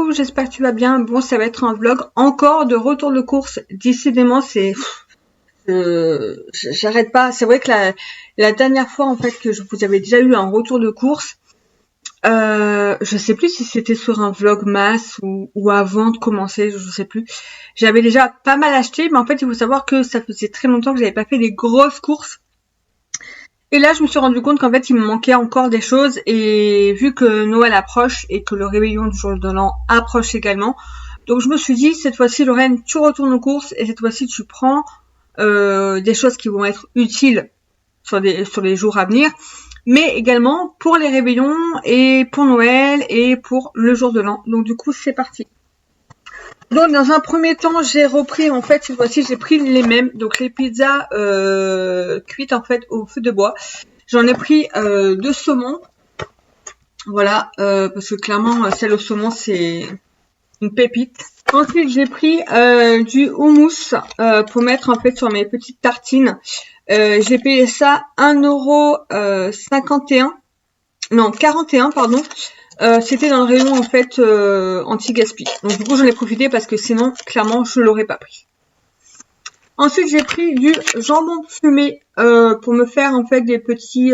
coucou, j'espère que tu vas bien. Bon, ça va être un vlog encore de retour de course. Décidément, j'arrête pas. C'est vrai que la dernière fois, en fait, que je vous avais déjà eu un retour de course, je sais plus si c'était sur un vlog masse ou avant de commencer, je sais plus. J'avais déjà pas mal acheté, mais en fait, il faut savoir que ça faisait très longtemps que j'avais pas fait des grosses courses. Et là, je me suis rendu compte qu'en fait, il me manquait encore des choses. Et vu que Noël approche et que le réveillon du jour de l'an approche également, donc je me suis dit, cette fois-ci, Lorraine, tu retournes aux courses et cette fois-ci, tu prends des choses qui vont être utiles sur les jours à venir, mais également pour les réveillons et pour Noël et pour le jour de l'an. Donc du coup, c'est parti. Donc dans un premier temps, j'ai repris, en fait, cette fois-ci, j'ai pris les mêmes, donc les pizzas cuites en fait au feu de bois. J'en ai pris 2 saumons, voilà, parce que clairement, celle au saumon, c'est une pépite. Ensuite, j'ai pris du houmous pour mettre en fait sur mes petites tartines. J'ai payé ça 1,51 €, non 41 pardon. C'était dans le rayon en fait anti-gaspi. Donc du coup j'en ai profité parce que sinon clairement je l'aurais pas pris. Ensuite j'ai pris du jambon fumé pour me faire en fait des petits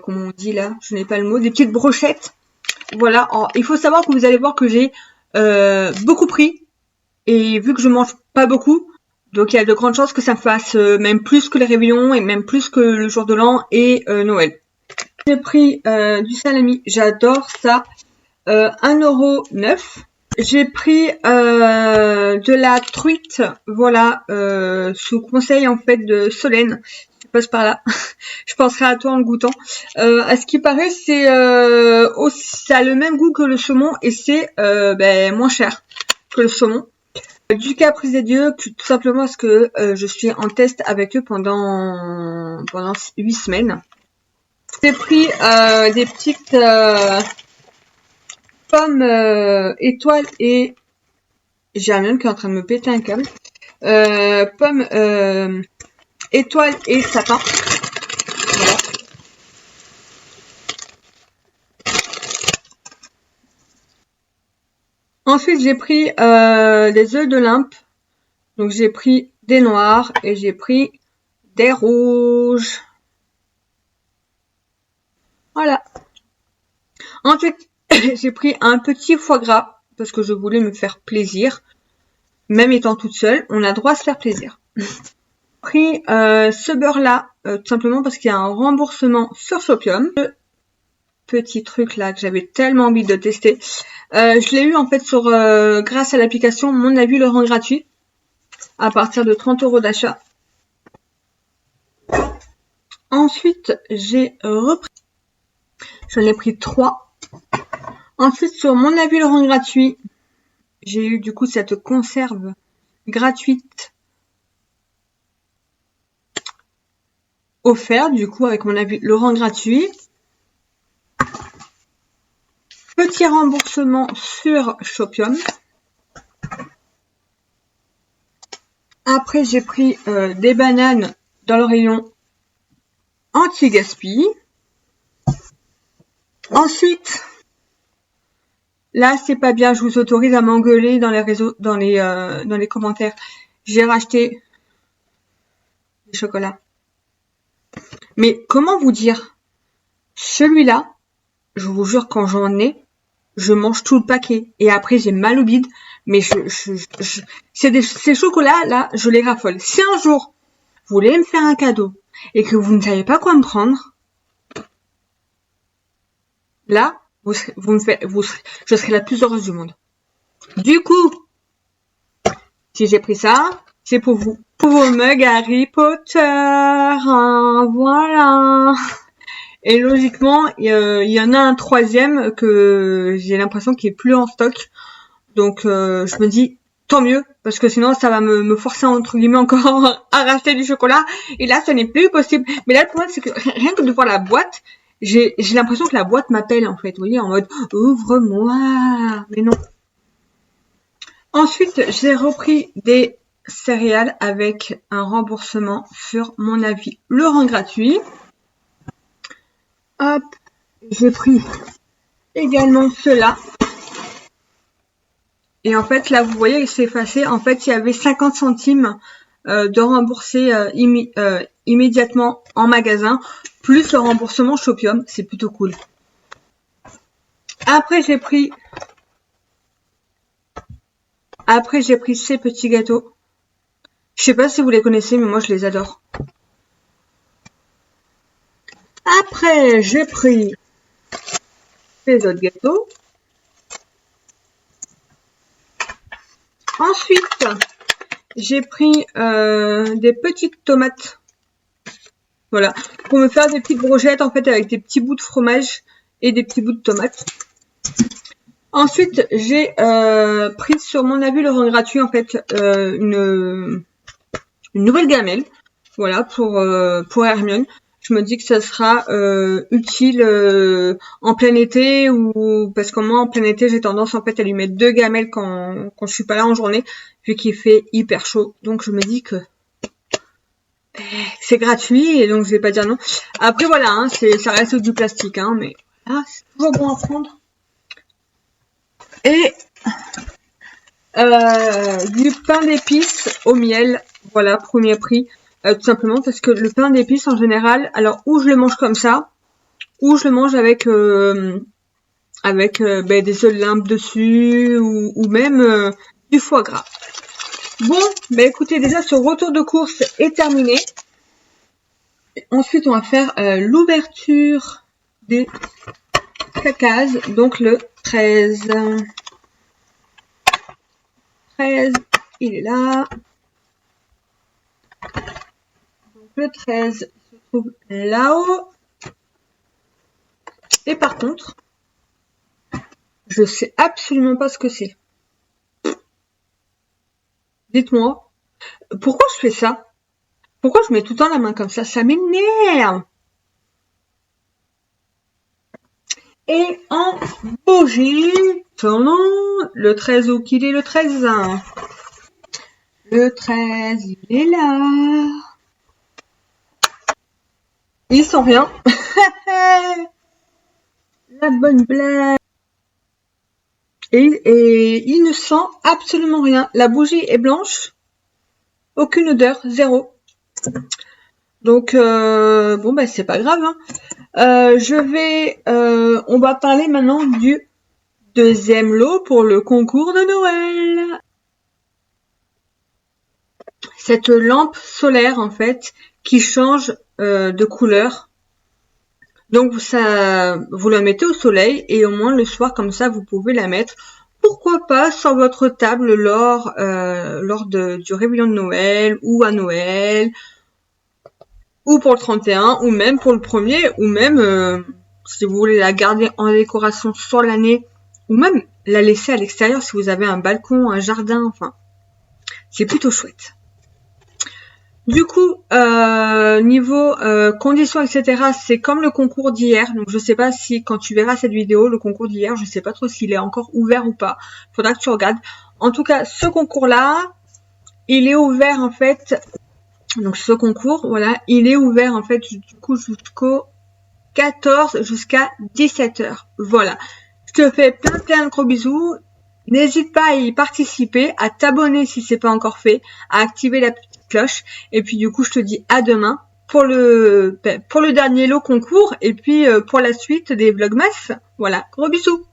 comment on dit là, je n'ai pas le mot, des petites brochettes. Voilà, il faut savoir que vous allez voir que j'ai beaucoup pris et vu que je mange pas beaucoup, donc il y a de grandes chances que ça me fasse même plus que les réveillons et même plus que le jour de l'an et Noël. J'ai pris du salami, j'adore ça, 1,09 €. J'ai pris de la truite, voilà, sous conseil en fait de Solène, qui passe par là. Je penserai à toi en le goûtant. À ce qui paraît, ça a le même goût que le saumon et c'est moins cher que le saumon. Du Caprice des Dieux, tout simplement parce que je suis en test avec eux pendant 8 semaines. J'ai pris des petites pommes étoiles et j'ai un même qui est en train de me péter un câble. Pommes étoiles et sapin. Voilà. Ensuite j'ai pris des œufs d'Olympe. Donc j'ai pris des noirs et j'ai pris des rouges. Voilà. Ensuite, j'ai pris un petit foie gras parce que je voulais me faire plaisir. Même étant toute seule, on a droit à se faire plaisir. J'ai pris ce beurre-là, tout simplement parce qu'il y a un remboursement sur Shopium. Ce petit truc là que j'avais tellement envie de tester. Je l'ai eu en fait grâce à l'application Mon Avis le rend gratuit à partir de 30 € d'achat. Ensuite, j'en ai pris 3. Ensuite, sur Mon Avis le rend gratuit, j'ai eu du coup cette conserve gratuite offerte du coup avec Mon Avis le rend gratuit. Petit remboursement sur Shopium. Après, j'ai pris des bananes dans le rayon anti-gaspi. Ensuite, là, c'est pas bien, je vous autorise à m'engueuler dans les réseaux, dans les commentaires. J'ai racheté des chocolats. Mais comment vous dire? Celui-là, je vous jure, quand j'en ai, je mange tout le paquet. Et après, j'ai mal au bide. Mais ces chocolats-là, je les raffole. Si un jour, vous voulez me faire un cadeau et que vous ne savez pas quoi me prendre, là, je serai la plus heureuse du monde. Du coup, si j'ai pris ça, c'est pour vous. Pour vos mugs Harry Potter, hein, voilà. Et logiquement, il y en a un troisième que j'ai l'impression qu'il est plus en stock. Donc, je me dis, tant mieux, parce que sinon, ça va me forcer, entre guillemets, encore à racheter du chocolat. Et là, ce n'est plus possible. Mais là, le problème, c'est que rien que de voir la boîte, j'ai l'impression que la boîte m'appelle, en fait. Vous voyez, en mode, ouvre-moi. Mais non. Ensuite, j'ai repris des céréales avec un remboursement sur Mon Avis le rend gratuit. Hop, j'ai pris également ceux-là. Et en fait, là, vous voyez, il s'est effacé. En fait, il y avait 50 centimes de rembourser immédiatement en magasin, plus le remboursement Shopium. C'est plutôt cool. Après, j'ai pris ces petits gâteaux. Je sais pas si vous les connaissez, mais moi, je les adore. Après, j'ai pris ces autres gâteaux. Ensuite, j'ai pris des petites tomates. Voilà, pour me faire des petites brochettes en fait avec des petits bouts de fromage et des petits bouts de tomates. Ensuite, j'ai pris sur mon avis le rang gratuit en fait une nouvelle gamelle. Voilà, pour Hermione. Je me dis que ça sera utile en plein été ou parce que moi en plein été j'ai tendance en fait à lui mettre 2 gamelles quand je suis pas là en journée vu qu'il fait hyper chaud. Donc je me dis que c'est gratuit et donc je vais pas dire non. Après voilà, hein, ça reste du plastique, hein, mais ah, c'est toujours bon à prendre. Et du pain d'épices au miel, voilà, premier prix. Tout simplement parce que le pain d'épices en général, alors ou je le mange comme ça, ou je le mange avec des œufs limbes dessus, ou même du foie gras. Bon, écoutez, déjà ce retour de course est terminé. Ensuite, on va faire l'ouverture des cacases, donc le 13. 13, il est là. Le 13 se trouve là-haut. Et par contre, je sais absolument pas ce que c'est. Dites-moi, pourquoi je fais ça? Pourquoi je mets tout le temps la main comme ça? Ça m'énerve. Et en bougie, le 13 où qu'il est le 13? Le 13, il est là. Il sent rien. La bonne blague. Et il ne sent absolument rien. La bougie est blanche. Aucune odeur, zéro. Donc bon c'est pas grave. Hein. On va parler maintenant du deuxième lot pour le concours de Noël. Cette lampe solaire en fait qui change de couleur. Donc vous la mettez au soleil et au moins le soir comme ça vous pouvez la mettre. Pourquoi pas sur votre table lors du réveillon de Noël ou à Noël ou pour le 31 ou même pour le 1er ou même si vous voulez la garder en décoration sur l'année ou même la laisser à l'extérieur si vous avez un balcon, un jardin, enfin c'est plutôt chouette. Du coup, niveau conditions, etc., c'est comme le concours d'hier. Donc, je sais pas si, quand tu verras cette vidéo, le concours d'hier, je sais pas trop s'il est encore ouvert ou pas. Faudra que tu regardes. En tout cas, ce concours-là, il est ouvert, en fait. Donc, ce concours, voilà, il est ouvert, en fait, du coup, jusqu'au 14, jusqu'à 17h. Voilà. Je te fais plein de gros bisous. N'hésite pas à y participer, à t'abonner si c'est pas encore fait, à activer la petite cloche. Et puis du coup, je te dis à demain pour le dernier lot concours et puis pour la suite des vlogmas. Voilà, gros bisous.